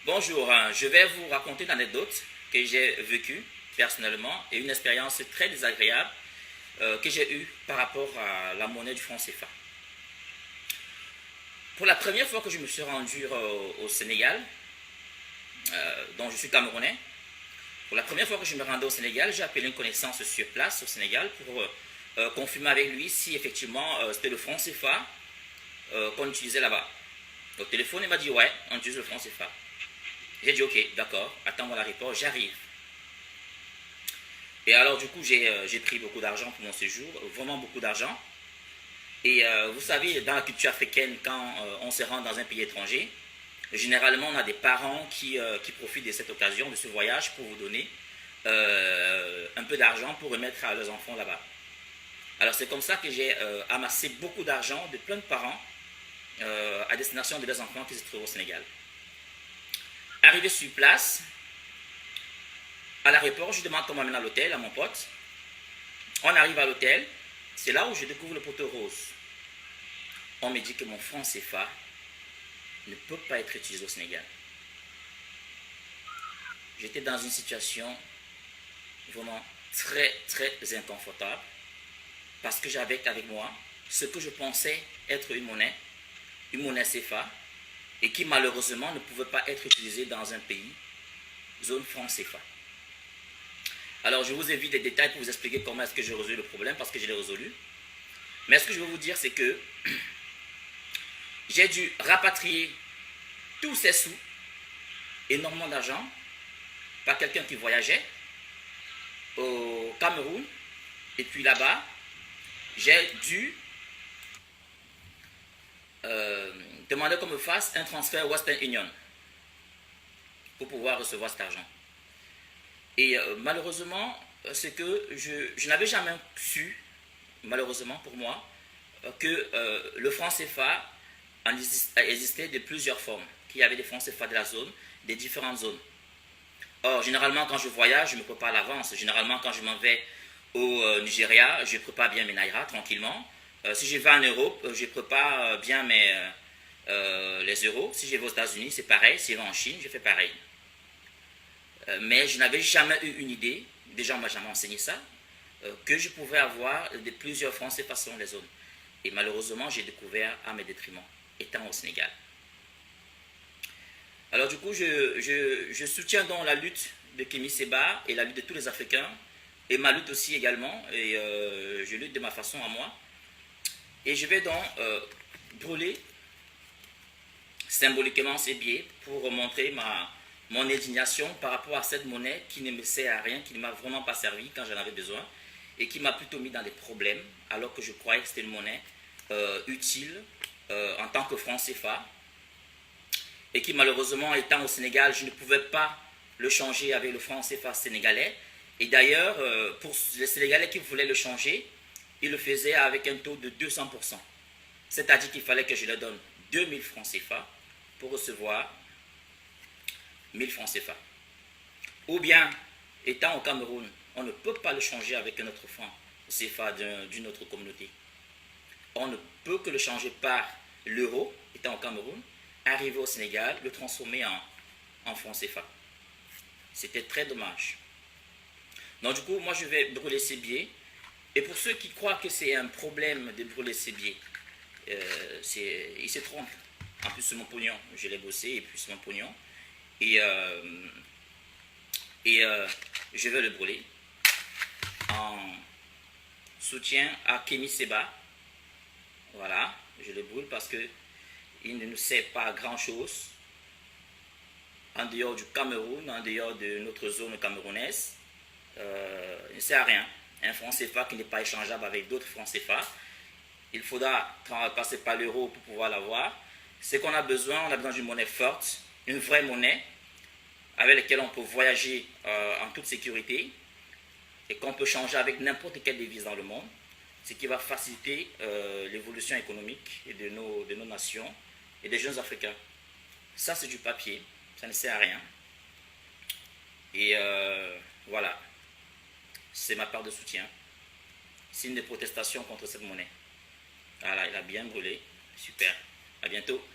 Bonjour, je vais vous raconter une anecdote que j'ai vécue personnellement et une expérience très désagréable que j'ai eue par rapport à la monnaie du franc CFA. Pour la première fois que je me suis rendu au Sénégal, dont je suis camerounais, pour la première fois que je me rendais au Sénégal, j'ai appelé une connaissance sur place au Sénégal pour confirmer avec lui si effectivement c'était le franc CFA qu'on utilisait là-bas. Au téléphone, il m'a dit ouais, on utilise le franc CFA. J'ai dit ok, d'accord, attends-moi la réponse, j'arrive. Et alors du coup, j'ai pris beaucoup d'argent pour mon séjour, vraiment beaucoup d'argent. Et vous savez, dans la culture africaine, quand on se rend dans un pays étranger, généralement on a des parents qui profitent de cette occasion, de ce voyage, pour vous donner un peu d'argent pour remettre à leurs enfants là-bas. Alors c'est comme ça que j'ai amassé beaucoup d'argent de plein de parents à destination de leurs enfants qui se trouvent au Sénégal. Arrivé sur place, à l'aéroport, je demande comment m'amène à l'hôtel à mon pote. On arrive à l'hôtel, c'est là où je découvre le poteau rose. On me dit que mon franc CFA ne peut pas être utilisé au Sénégal. J'étais dans une situation vraiment très très inconfortable parce que j'avais avec moi ce que je pensais être une monnaie CFA, et qui malheureusement ne pouvait pas être utilisée dans un pays, zone franc CFA. Alors je vous évite des détails pour vous expliquer comment est-ce que j'ai résolu le problème, parce que je l'ai résolu. Mais ce que je veux vous dire, c'est que j'ai dû rapatrier tous ces sous, énormément d'argent, par quelqu'un qui voyageait au Cameroun. Et puis là-bas, j'ai dû demander qu'on me fasse un transfert Western Union pour pouvoir recevoir cet argent. Et malheureusement, c'est que je n'avais jamais su, malheureusement pour moi, que le franc CFA existait de plusieurs formes, qu'il y avait des francs CFA de la zone, des différentes zones. Or, généralement, quand je voyage, je me prépare à l'avance. Généralement, quand je m'en vais au Nigeria, je prépare bien mes naira tranquillement. Si je vais en Europe, je prépare bien les euros. Si je vais aux États-Unis, c'est pareil. Si je vais en Chine, je fais pareil. Mais je n'avais jamais eu une idée, déjà on ne m'a jamais enseigné ça, que je pouvais avoir plusieurs francs CFA selon les zones. Et malheureusement, j'ai découvert à mes détriments, étant au Sénégal. Alors du coup, je soutiens donc la lutte de Kémy Séba et la lutte de tous les Africains, et ma lutte aussi également, et je lutte de ma façon à moi. Et je vais donc brûler symboliquement ces billets pour montrer mon indignation par rapport à cette monnaie qui ne me sert à rien, qui ne m'a vraiment pas servi quand j'en avais besoin, et qui m'a plutôt mis dans des problèmes, alors que je croyais que c'était une monnaie utile en tant que franc CFA, et qui malheureusement, étant au Sénégal, je ne pouvais pas le changer avec le franc CFA sénégalais. Et d'ailleurs, pour les Sénégalais qui voulaient le changer, ils le faisaient avec un taux de 200%. C'est-à-dire qu'il fallait que je leur donne 2000 francs CFA pour recevoir 1000 francs CFA. Ou bien, étant au Cameroun, on ne peut pas le changer avec un autre franc CFA d'une autre communauté. On ne peut que le changer par l'euro, étant au Cameroun, arriver au Sénégal, le transformer en franc CFA. C'était très dommage. Donc du coup, moi je vais brûler ces billets. Et pour ceux qui croient que c'est un problème de brûler ces billets, ils se trompent. En plus, c'est mon pognon. Je l'ai bossé et puis c'est mon pognon. Et je vais le brûler en soutien à Kémy Séba. Voilà, je le brûle parce que il ne nous sert pas à grand chose en dehors du Cameroun, en dehors de notre zone camerounaise. Il ne sert à rien. Un franc CFA qui n'est pas échangeable avec d'autres francs CFA. Il faudra passer par l'euro pour pouvoir l'avoir. Ce qu'on a besoin d'une monnaie forte, une vraie monnaie avec laquelle on peut voyager en toute sécurité et qu'on peut changer avec n'importe quelle devise dans le monde, ce qui va faciliter l'évolution économique de nos nations et des jeunes Africains. Ça, c'est du papier, ça ne sert à rien. Et voilà, c'est ma part de soutien. Signe de protestation contre cette monnaie. Voilà, il a bien brûlé. Super. À bientôt.